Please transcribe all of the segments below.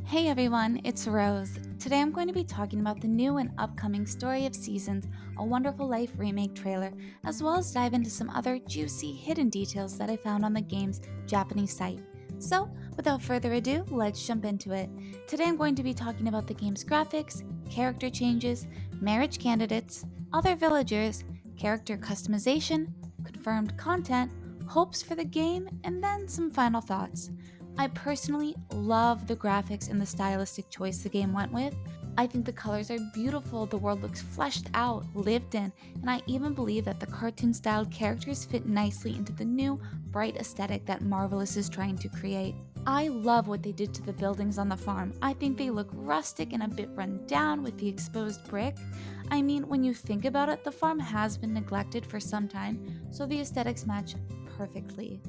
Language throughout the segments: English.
Hey everyone, it's Rose. Today I'm going to be talking about the new and upcoming Story of Seasons, A Wonderful Life remake trailer, as well as dive into some other juicy hidden details that I found on the game's Japanese site. So, without further ado, let's jump into it. Today I'm going to be talking about the game's graphics, character changes, marriage candidates, other villagers, character customization, confirmed content, hopes for the game, and then some final thoughts. I personally love the graphics and the stylistic choice the game went with. I think the colors are beautiful, the world looks fleshed out, lived in, and I even believe that the cartoon styled characters fit nicely into the new, bright aesthetic that Marvelous is trying to create. I love what they did to the buildings on the farm. I think they look rustic and a bit run down with the exposed brick. I mean, when you think about it, the farm has been neglected for some time, so the aesthetics match perfectly.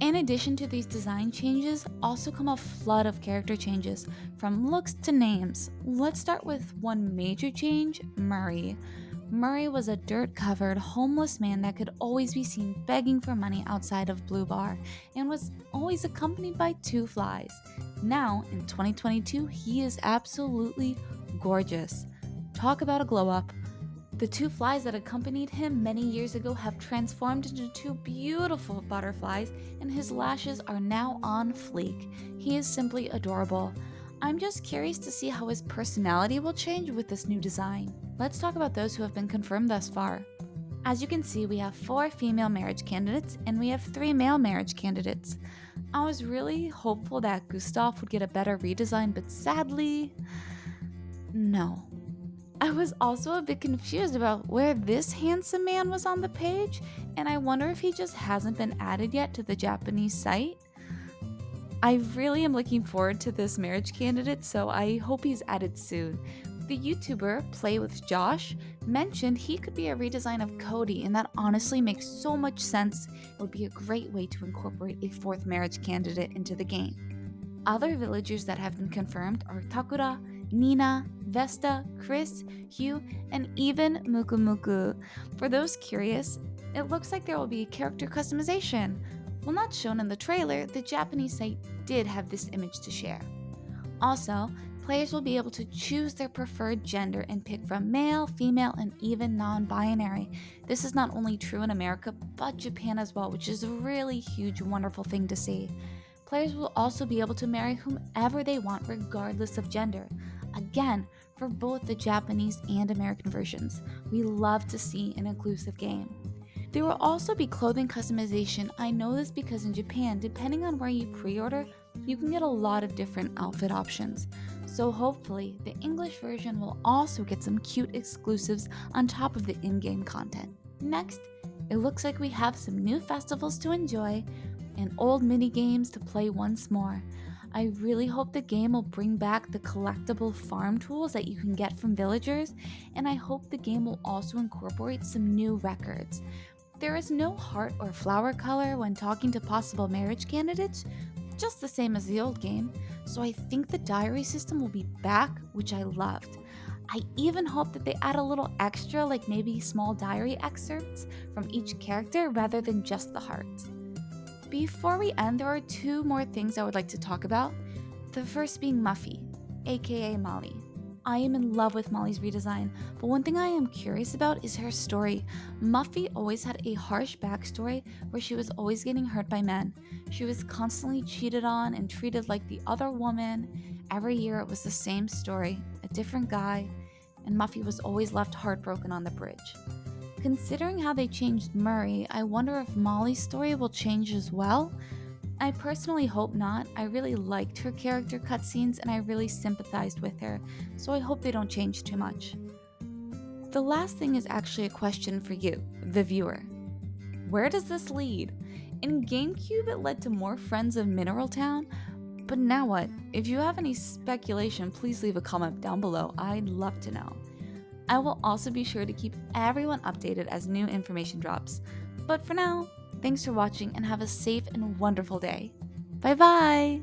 In addition to these design changes, also come a flood of character changes, from looks to names. Let's start with one major change, Murray. Murray was a dirt-covered, homeless man that could always be seen begging for money outside of Blue Bar, and was always accompanied by two flies. Now, in 2022, he is absolutely gorgeous. Talk about a glow-up. The two flies that accompanied him many years ago have transformed into two beautiful butterflies, and his lashes are now on fleek. He is simply adorable. I'm just curious to see how his personality will change with this new design. Let's talk about those who have been confirmed thus far. As you can see, we have 4 female marriage candidates and we have 3 male marriage candidates. I was really hopeful that Gustav would get a better redesign, but sadly, no. I was also a bit confused about where this handsome man was on the page, and I wonder if he just hasn't been added yet to the Japanese site. I really am looking forward to this marriage candidate, so I hope he's added soon. The YouTuber Play with Josh mentioned he could be a redesign of Cody, and that honestly makes so much sense. It would be a great way to incorporate a 4th marriage candidate into the game. Other villagers that have been confirmed are Takura, Nina, Vesta, Chris, Hugh, and even Muku Muku. For those curious, it looks like there will be character customization. While not shown in the trailer, the Japanese site did have this image to share. Also, players will be able to choose their preferred gender and pick from male, female, and even non-binary. This is not only true in America, but Japan as well, which is a really huge, wonderful thing to see. Players will also be able to marry whomever they want regardless of gender. Again, for both the Japanese and American versions, we love to see an inclusive game. There will also be clothing customization. I know this because in Japan, depending on where you pre-order, you can get a lot of different outfit options. So hopefully, the English version will also get some cute exclusives on top of the in-game content. Next, it looks like we have some new festivals to enjoy and old mini games to play once more. I really hope the game will bring back the collectible farm tools that you can get from villagers, and I hope the game will also incorporate some new records. There is no heart or flower color when talking to possible marriage candidates, just the same as the old game, so I think the diary system will be back, which I loved. I even hope that they add a little extra, like maybe small diary excerpts from each character rather than just the hearts. Before we end, there are 2 more things I would like to talk about. The first being Muffy, aka Molly. I am in love with Molly's redesign, but one thing I am curious about is her story. Muffy always had a harsh backstory where she was always getting hurt by men. She was constantly cheated on and treated like the other woman. Every year it was the same story, a different guy, and Muffy was always left heartbroken on the bridge. Considering how they changed Murray, I wonder if Molly's story will change as well. I personally hope not. I really liked her character cutscenes and I really sympathized with her, so I hope they don't change too much. The last thing is actually a question for you, the viewer. Where does this lead? In GameCube, it led to more Friends of Mineral Town, but now what? If you have any speculation, please leave a comment down below. I'd love to know. I will also be sure to keep everyone updated as new information drops. But for now, thanks for watching and have a safe and wonderful day. Bye bye!